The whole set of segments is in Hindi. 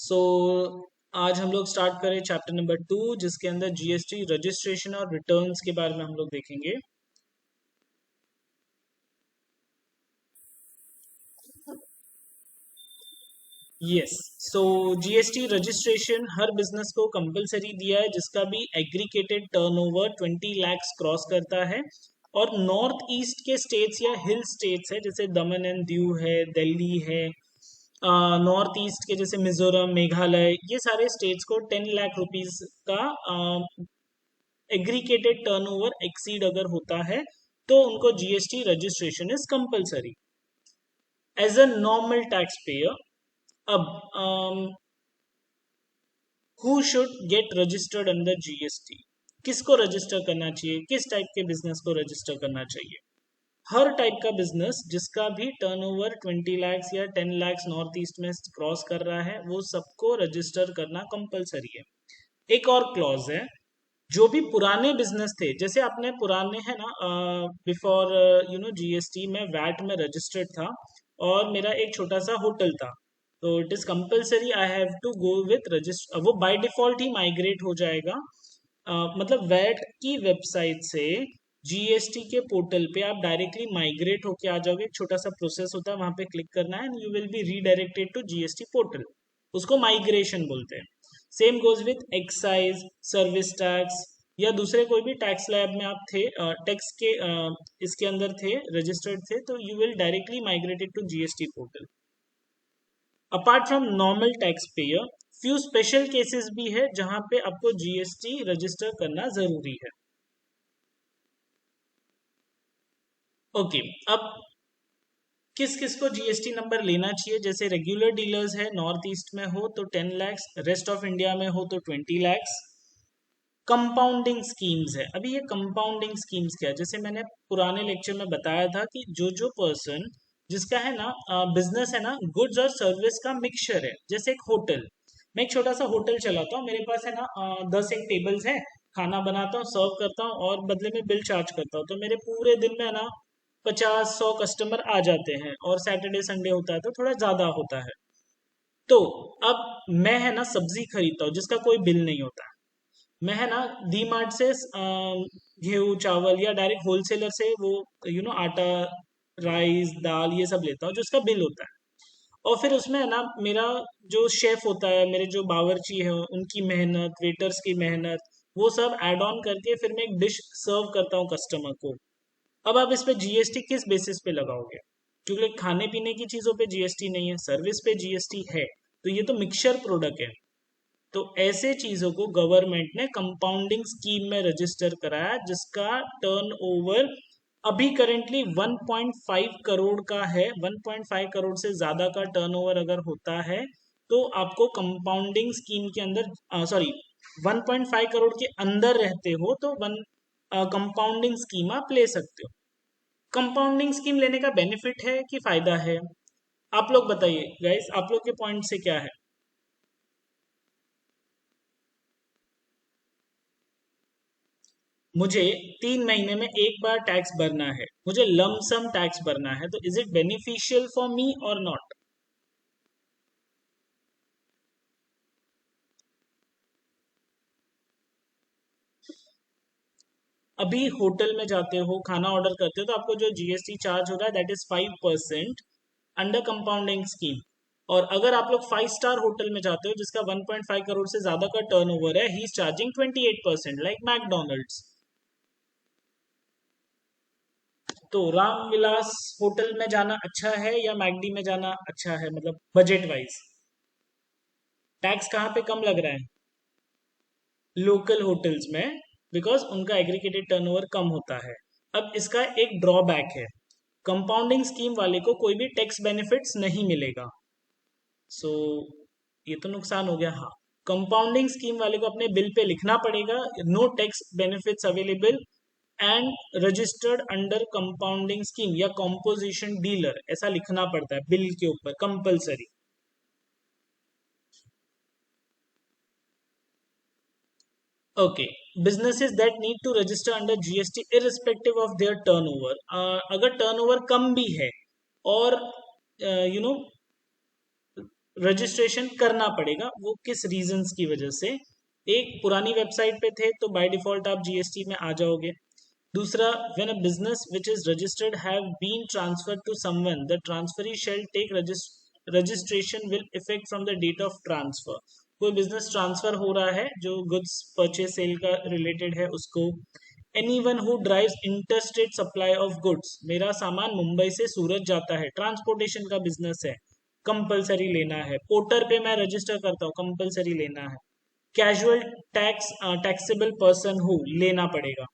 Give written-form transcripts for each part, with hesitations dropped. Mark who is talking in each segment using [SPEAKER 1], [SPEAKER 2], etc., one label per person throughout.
[SPEAKER 1] सो आज हम लोग स्टार्ट करें चैप्टर नंबर 2 जिसके अंदर जीएसटी रजिस्ट्रेशन और रिटर्न्स के बारे में हम लोग देखेंगे। यस, सो जीएसटी रजिस्ट्रेशन हर बिजनेस को कंपलसरी दिया है जिसका भी एग्रीगेटेड टर्नओवर 20 लाख क्रॉस करता है। और नॉर्थ ईस्ट के स्टेट्स या हिल स्टेट्स है जैसे दमन एंड दीव है, दिल्ली है, नॉर्थ ईस्ट के जैसे मिजोरम, मेघालय, ये सारे स्टेट्स को 10 लाख रुपीज का एग्रीगेटेड टर्नओवर एक्सीड अगर होता है तो उनको GST registration is compulsory as a normal tax payer. अब who should get registered under GST, किसको रजिस्टर करना चाहिए, किस टाइप के बिजनेस को रजिस्टर करना चाहिए। हर टाइप का बिजनेस जिसका भी टर्नओवर 20 लाख या 10 लाख नॉर्थ ईस्ट में क्रॉस कर रहा है वो सबको रजिस्टर करना कंपलसरी है। एक और क्लॉज है, जो भी पुराने बिजनेस थे, जैसे आपने पुराने है ना, बिफोर जीएसटी में वैट में रजिस्टर्ड था और मेरा एक छोटा सा होटल था, तो it is compulsory I have to go with register, वो बाय डिफॉल्ट ही माइग्रेट हो जाएगा। मतलब वैट की वेबसाइट से जीएसटी के पोर्टल पे आप डायरेक्टली माइग्रेट होके आ जाओगे। एक छोटा सा प्रोसेस होता है, वहां पे क्लिक करना है and you will be redirected to GST portal, उसको माइग्रेशन बोलते हैं। Same goes with excise, service tax या दूसरे कोई भी टैक्स लैब में आप थे, टैक्स के इसके अंदर थे, रजिस्टर्ड थे, तो you will directly migrated to GST portal. Apart from normal tax payer, few special cases भी है जहां पे आपको जीएसटी रजिस्टर करना जरूरी है। ओके, अब किस किस को जीएसटी नंबर लेना चाहिए, जैसे रेगुलर डीलर्स है, नॉर्थ ईस्ट में हो तो 10 लाख, रेस्ट ऑफ इंडिया में हो तो 20 लाख। कंपाउंडिंग स्कीम्स है, अभी ये कंपाउंडिंग स्कीम्स क्या है, जैसे मैंने पुराने लेक्चर में बताया था कि जो पर्सन जिसका है ना बिजनेस है ना गुड्स और सर्विस का मिक्सचर है, जैसे एक होटल, मैं एक छोटा सा होटल चलाता हूँ, मेरे पास है ना 10 एक टेबल्स है, खाना बनाता हूँ, सर्व करता हूँ और बदले में बिल चार्ज करता हूँ, तो मेरे पूरे दिन में है ना 50-100 कस्टमर आ जाते हैं और सैटरडे संडे होता है तो थोड़ा ज्यादा होता है। तो अब मैं है ना सब्जी खरीदता हूँ जिसका कोई बिल नहीं होता, मैं है ना डी मार्ट से गेहूं चावल या डायरेक्ट होलसेलर से वो आटा, राइस, दाल ये सब लेता हूँ जो उसका बिल होता है। और फिर उसमें है ना मेरा जो शेफ होता है, मेरे जो बावर्ची है, उनकी मेहनत, वेटर्स की मेहनत, वो सब ऐड ऑन करके फिर मैं एक डिश सर्व करता हूँ कस्टमर को। अब आप इस पे जीएसटी किस बेसिस पे लगाओगे, क्योंकि खाने पीने की चीजों पे जीएसटी नहीं है, सर्विस पे जीएसटी है, तो ये तो मिक्सचर प्रोडक्ट है। तो ऐसे चीजों को गवर्नमेंट ने कंपाउंडिंग स्कीम में रजिस्टर कराया जिसका टर्नओवर अभी करेंटली 1.5 करोड़ का है। 1.5 करोड़ से ज्यादा का टर्नओवर अगर होता है तो आपको कंपाउंडिंग स्कीम के अंदर, सॉरी, 1.5 करोड़ के अंदर रहते हो तो वन कंपाउंडिंग स्कीम आप ले सकते हो। कंपाउंडिंग स्कीम लेने का बेनिफिट है कि फायदा है, आप लोग बताइए गाइस, आप लोग के पॉइंट से क्या है। मुझे 3 महीने में एक बार टैक्स भरना है, मुझे लमसम टैक्स भरना है, तो is it beneficial for me और नॉट। अभी होटल में जाते हो, खाना ऑर्डर करते हो, तो आपको जो जीएसटी चार्ज हो रहा है that is 5% under compounding scheme. और अगर आप लोग 5 स्टार होटल में जाते हो जिसका 1.5 करोड़ से ज्यादा का टर्नओवर है, he is charging 28% like McDonald's. तो रामविलास होटल में जाना अच्छा है या मैकडी में जाना अच्छा है, मतलब बजट वाइज टैक्स कहाँ पे कम लग रहा है, लोकल होटल्स में, बिकॉज उनका एग्रीगेटेड टर्नओवर कम होता है। अब इसका एक ड्रॉबैक है, कंपाउंडिंग स्कीम वाले को कोई भी टैक्स बेनिफिट्स नहीं मिलेगा। सो ये तो नुकसान हो गया। हाँ, कंपाउंडिंग स्कीम वाले को अपने बिल पे लिखना पड़ेगा no tax benefits available and registered under compounding scheme या कॉम्पोजिशन डीलर, ऐसा लिखना पड़ता है बिल के ऊपर compulsory. Okay, businesses that need to register under GST irrespective of their turnover, अगर टर्नओवर कम भी है और यू नो रजिस्ट्रेशन करना पड़ेगा। वो किस रीजंस की वजह से? एक, पुरानी वेबसाइट पे थे तो बाय डिफॉल्ट आप जीएसटी में आ जाओगे। दूसरा, when a business which is registered have been transferred to someone the transferee shall take registration will effect from the date of transfer. कोई बिजनेस ट्रांसफर हो रहा है जो गुड्स परचेज सेल का रिलेटेड है उसको। Anyone who drives interstate supply of goods, मेरा सामान मुंबई से सूरत जाता है, ट्रांसपोर्टेशन का बिजनेस है, कंपलसरी लेना है। पोर्टर पे मैं रजिस्टर करता हूँ, कंपलसरी लेना है। Casual tax taxable person who, लेना पड़ेगा।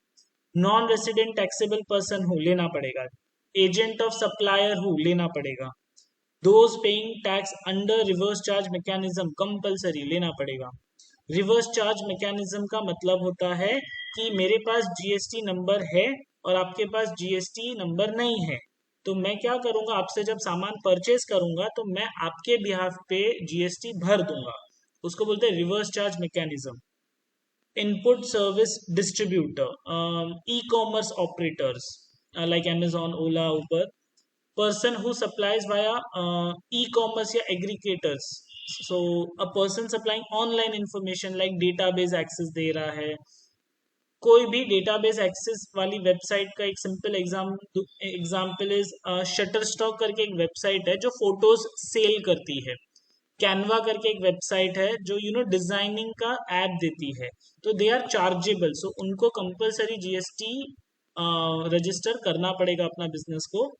[SPEAKER 1] Non resident taxable person who, लेना पड़ेगा। एजेंट ऑफ सप्लायर हु, लेना पड़ेगा। Those paying tax under reverse charge mechanism, compulsory लेना पड़ेगा। रिवर्स चार्ज मैकेनिज्म का मतलब होता है कि मेरे पास जीएसटी नंबर है और आपके पास जीएसटी नंबर नहीं है, तो मैं क्या करूंगा, आपसे जब सामान परचेज करूंगा तो मैं आपके बिहाफ पे जीएसटी भर दूंगा। उसको बोलते हैं reverse charge mechanism. Input service distributor, e commerce operators like Amazon, Ola, Uber. person who supplies via e-commerce या aggregators, so a person supplying online information like database access दे रहा है। कोई भी डेटाबेस एक्सेस वाली वेबसाइट का एक simple example is shutter stock करके एक वेबसाइट है जो फोटोज सेल करती है। कैनवा करके एक वेबसाइट है जो डिजाइनिंग का ऐप देती है। तो दे आर चार्जेबल, सो उनको कंपलसरी जीएसटी रजिस्टर करना पड़ेगा अपना बिजनेस को।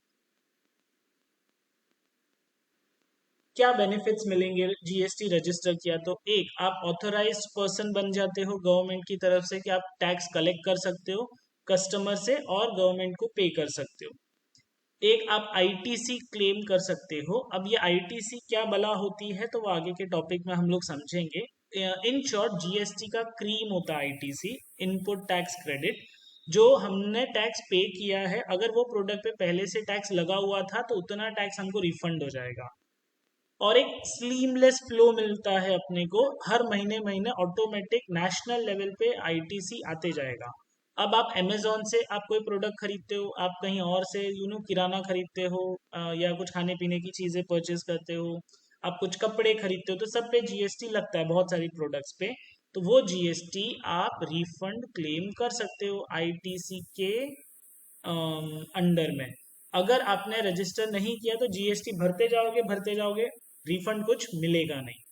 [SPEAKER 1] क्या बेनिफिट्स मिलेंगे जीएसटी रजिस्टर किया तो? एक, आप ऑथराइज्ड पर्सन बन जाते हो गवर्नमेंट की तरफ से कि आप टैक्स कलेक्ट कर सकते हो कस्टमर से और गवर्नमेंट को पे कर सकते हो। एक, आप आईटीसी क्लेम कर सकते हो। अब ये आईटीसी क्या बला होती है तो वो आगे के टॉपिक में हम लोग समझेंगे। इन शॉर्ट, जीएसटी का क्रीम होता है आईटीसी, इनपुट टैक्स क्रेडिट। जो हमने टैक्स पे किया है, अगर वो प्रोडक्ट पे पहले से टैक्स लगा हुआ था तो उतना टैक्स हमको रिफंड हो जाएगा। और एक स्लीमलेस फ्लो मिलता है अपने को, हर महीने महीने ऑटोमेटिक नेशनल लेवल पे आईटीसी आते जाएगा। अब आप अमेजोन से आप कोई प्रोडक्ट खरीदते हो, आप कहीं और से किराना खरीदते हो, या कुछ खाने पीने की चीजें परचेज करते हो, आप कुछ कपड़े खरीदते हो, तो सब पे जीएसटी लगता है बहुत सारी प्रोडक्ट्स पे। तो वो जीएसटी आप रिफंड क्लेम कर सकते हो आईटीसी के अंडर में। अगर आपने रजिस्टर नहीं किया तो जीएसटी भरते जाओगे, रिफंड कुछ मिलेगा नहीं।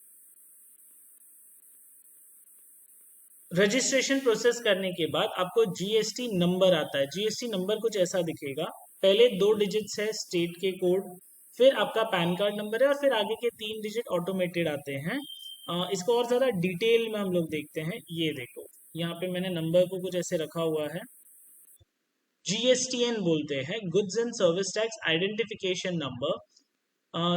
[SPEAKER 1] रजिस्ट्रेशन प्रोसेस करने के बाद आपको जीएसटी नंबर आता है। जीएसटी नंबर कुछ ऐसा दिखेगा, पहले 2 डिजिट्स है स्टेट के कोड, फिर आपका पैन कार्ड नंबर है और फिर आगे के 3 डिजिट ऑटोमेटेड आते हैं। इसको और ज्यादा डिटेल में हम लोग देखते हैं। ये देखो, यहाँ पे मैंने नंबर को कुछ ऐसे रखा हुआ है, जीएसटीएन बोलते हैं, goods and service tax identification number.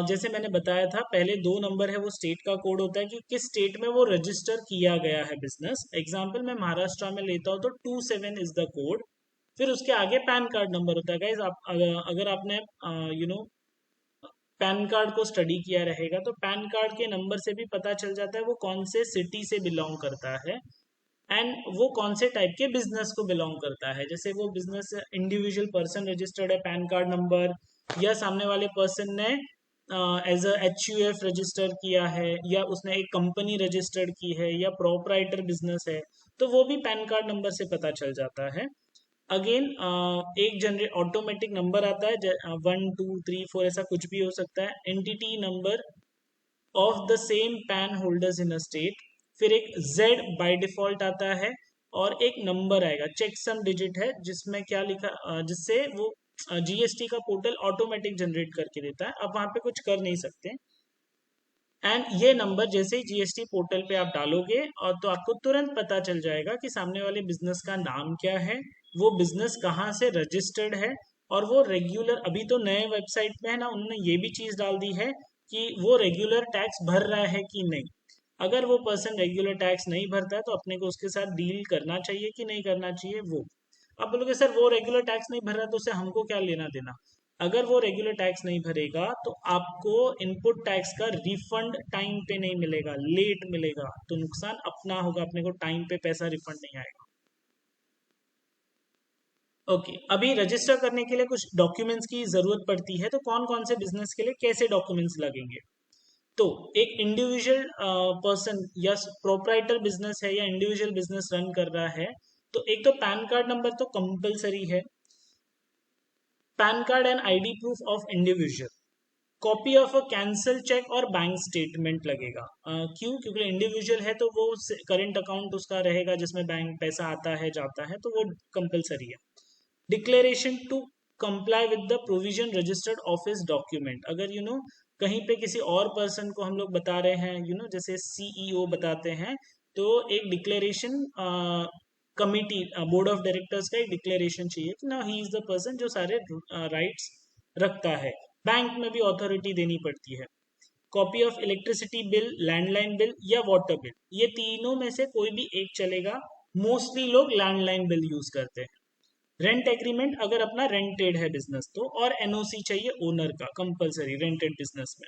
[SPEAKER 1] जैसे मैंने बताया था, पहले 2 नंबर है वो स्टेट का कोड होता है कि किस स्टेट में वो रजिस्टर किया गया है बिजनेस। एग्जाम्पल मैं महाराष्ट्र में लेता हूँ तो 27 इज द कोड। फिर उसके आगे पैन कार्ड नंबर होता है। गाइज आप अगर आपने पैन कार्ड को स्टडी किया रहेगा तो पैन कार्ड के नंबर से भी पता चल जाता है वो कौन से सिटी से बिलोंग करता है एंड वो कौन से टाइप के बिजनेस को बिलोंग करता है। जैसे वो बिजनेस इंडिविजुअल पर्सन रजिस्टर्ड है पैन कार्ड नंबर, या सामने वाले पर्सन ने एज अ HUF रजिस्टर किया है, या उसने एक कंपनी रजिस्टर्ड की है, या प्रोपराइटर बिजनेस है, तो वो भी पैन कार्ड नंबर से पता चल जाता है। अगेन एक जनरेट ऑटोमेटिक नंबर आता है, 1 2 3 4 ऐसा कुछ भी हो सकता है। Entity number of the same pan holders in a state. फिर एक Z बाय डिफॉल्ट आता है और एक नंबर आएगा, चेक सम डिजिट है, जिसमें क्या लिखा जिससे वो जीएसटी का पोर्टल ऑटोमेटिक जनरेट करके देता है, अब वहां पे कुछ कर नहीं सकते। एंड ये नंबर जैसे ही जीएसटी पोर्टल पे आप डालोगे और तो आपको तुरंत पता चल जाएगा कि सामने वाले बिजनेस का नाम क्या है, वो बिजनेस कहाँ से रजिस्टर्ड है, और वो रेगुलर, अभी तो नए वेबसाइट पे है ना, उन्होंने ये भी चीज डाल दी है कि वो रेगुलर टैक्स भर रहा है कि नहीं। अगर वो पर्सन रेगुलर टैक्स नहीं भरता है तो अपने को उसके साथ डील करना चाहिए कि नहीं करना चाहिए। वो आप बोलोगे सर वो रेगुलर टैक्स नहीं भर रहा तो उसे हमको क्या लेना देना। अगर वो रेगुलर टैक्स नहीं भरेगा तो आपको इनपुट टैक्स का रिफंड टाइम पे नहीं मिलेगा, लेट मिलेगा, तो नुकसान अपना होगा, अपने को टाइम पे पैसा रिफंड नहीं आएगा। ओके, अभी रजिस्टर करने के लिए कुछ डॉक्यूमेंट्स की जरूरत पड़ती है, तो कौन कौन से बिजनेस के लिए कैसे डॉक्यूमेंट्स लगेंगे? तो एक इंडिविजुअल पर्सन या प्रोप्राइटर बिजनेस है या इंडिविजुअल बिजनेस रन कर रहा है, तो एक तो पैन कार्ड नंबर तो कंपलसरी है, pan card and ID proof of individual, copy of a cancel cheque और बैंक स्टेटमेंट लगेगा। क्यों? क्योंकि इंडिविजुअल है तो वो करंट अकाउंट उसका रहेगा जिसमें बैंक पैसा आता है जाता है, तो वो कंपलसरी है। Declaration to comply with the provision registered office document, अगर कहीं पे किसी और पर्सन को हम लोग बता रहे हैं, जैसे सीईओ बताते हैं, तो एक declaration committee board of directors का एक डिक्लेरेशन चाहिए कि ना ही इज द पर्सन जो सारे राइट्स रखता है। बैंक में भी अथॉरिटी देनी पड़ती है। Copy of electricity bill, landline bill या वाटर बिल, ये तीनों में से कोई भी एक चलेगा। मोस्टली लोग लैंडलाइन बिल यूज करते हैं। रेंट एग्रीमेंट अगर अपना रेंटेड है बिजनेस तो, और एनओसी चाहिए ओनर का कंपलसरी रेंटेड बिजनेस में।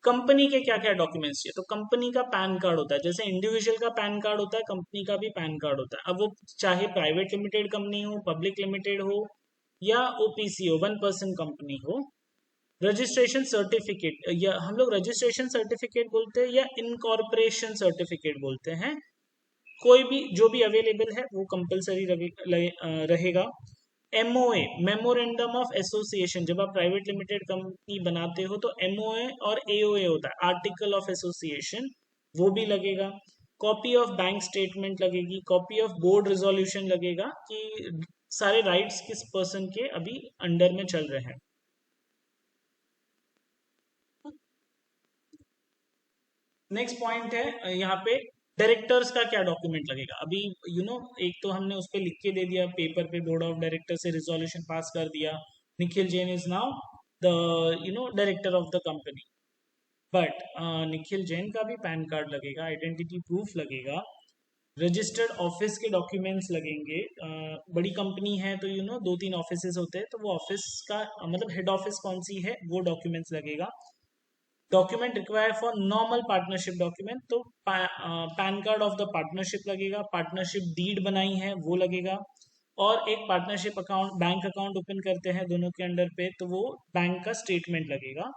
[SPEAKER 1] कंपनी के क्या क्या डॉक्यूमेंट्स चाहिए, तो कंपनी का पैन कार्ड होता है, जैसे इंडिविजुअल का पैन कार्ड होता है, कंपनी का भी पैन कार्ड होता है। अब वो चाहे प्राइवेट लिमिटेड कंपनी हो, पब्लिक लिमिटेड हो, या ओपीसी हो, वन पर्सन कंपनी हो। रजिस्ट्रेशन सर्टिफिकेट, या हम लोग रजिस्ट्रेशन सर्टिफिकेट बोलते हैं या इनकॉर्पोरेशन सर्टिफिकेट बोलते हैं, कोई भी जो भी अवेलेबल है वो कंपलसरी रहेगा। एमओए, मेमोरेंडम ऑफ एसोसिएशन, जब आप प्राइवेट लिमिटेड कंपनी बनाते हो तो एमओए और एओए होता है, आर्टिकल ऑफ एसोसिएशन, वो भी लगेगा। कॉपी ऑफ बैंक स्टेटमेंट लगेगी, कॉपी ऑफ बोर्ड रिजोल्यूशन लगेगा कि सारे राइट्स किस पर्सन के अभी अंडर में चल रहे हैं। नेक्स्ट पॉइंट है यहाँ पे डायरेक्टर्स का क्या डॉक्यूमेंट लगेगा। अभी एक तो हमने उस पर लिख के दे दिया पेपर पे, बोर्ड ऑफ डायरेक्टर से रिजोल्यूशन पास कर दिया, Nikhil Jain is now the director of the company. But Nikhil Jain का भी पैन कार्ड लगेगा, आइडेंटिटी प्रूफ लगेगा, रजिस्टर्ड ऑफिस के डॉक्यूमेंट्स लगेंगे। बड़ी कंपनी है तो दो तीन ऑफिसेज होते हैं, तो वो ऑफिस का मतलब हेड ऑफिस कौन सी है वो डॉक्यूमेंट्स लगेगा। Document require for normal partnership document, तो PAN card of the partnership लगेगा, पार्टनरशिप डीड बनाई है वो लगेगा, और एक partnership account bank account open करते हैं दोनों के अंडर पे, तो वो बैंक का स्टेटमेंट लगेगा।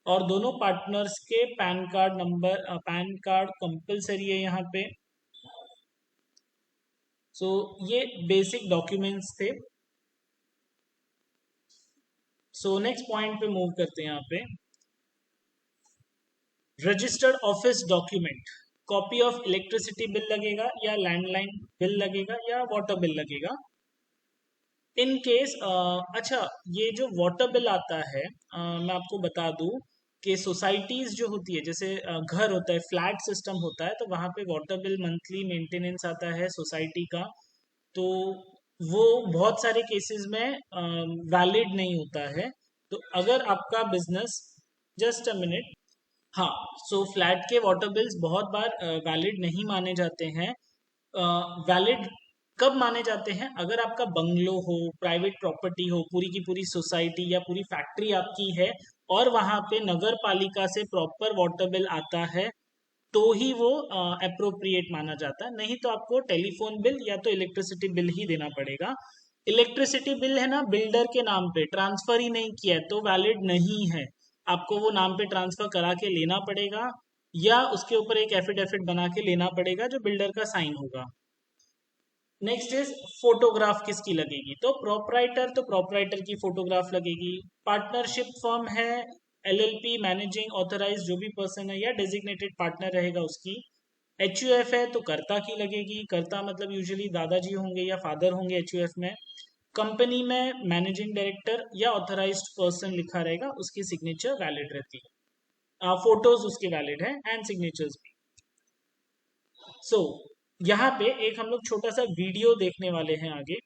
[SPEAKER 1] और दोनों पार्टनर्स के pan card number, pan card compulsory है यहाँ पे। सो ये बेसिक डॉक्यूमेंट्स थे। सो नेक्स्ट पॉइंट पे मूव करते हैं यहाँ पे। Registered office document, copy of electricity bill लगेगा या लैंडलाइन बिल लगेगा या वाटर बिल लगेगा। इन केस अच्छा, ये जो वाटर बिल आता है, मैं आपको बता दूं कि सोसाइटीज जो होती है, जैसे घर होता है, फ्लैट सिस्टम होता है, तो वहाँ पे वाटर बिल मंथली मेंटेनेंस आता है सोसाइटी का, तो वो बहुत सारे केसेस में वैलिड नहीं होता है। तो अगर आपका बिजनेस, जस्ट अ मिनट, हाँ, सो फ्लैट के वाटर बिल्स बहुत बार वैलिड नहीं माने जाते हैं। वैलिड कब माने जाते हैं? अगर आपका बंगलो हो, प्राइवेट प्रॉपर्टी हो, पूरी की पूरी सोसाइटी या पूरी फैक्ट्री आपकी है, और वहां पे नगर पालिका से प्रॉपर वाटर बिल आता है, तो ही वो अप्रोप्रिएट माना जाता है। नहीं तो आपको टेलीफोन बिल या तो इलेक्ट्रिसिटी बिल ही देना पड़ेगा। इलेक्ट्रिसिटी बिल है ना, बिल्डर के नाम पे ट्रांसफर ही नहीं किया है तो वैलिड नहीं है, आपको वो नाम पे ट्रांसफर करा के लेना पड़ेगा, या उसके ऊपर एक एफिडेविट बना के लेना पड़ेगा जो बिल्डर का साइन होगा। नेक्स्ट इज फोटोग्राफ किसकी लगेगी, तो प्रोपराइटर, तो प्रोपराइटर की फोटोग्राफ लगेगी। पार्टनरशिप फर्म है, एलएलपी, मैनेजिंग ऑथराइज जो भी पर्सन है या डेजिग्नेटेड पार्टनर रहेगा उसकी। एचयूएफ है तो कर्ता की लगेगी, कर्ता मतलब यूजुअली दादाजी होंगे या फादर होंगे एचयूएफ में। कंपनी में मैनेजिंग डायरेक्टर या ऑथराइज्ड पर्सन लिखा रहेगा, उसकी सिग्नेचर वैलिड रहती है, फोटोज उसके वैलिड है एंड सिग्नेचर्स भी। सो यहाँ पे एक हम लोग छोटा सा वीडियो देखने वाले हैं आगे।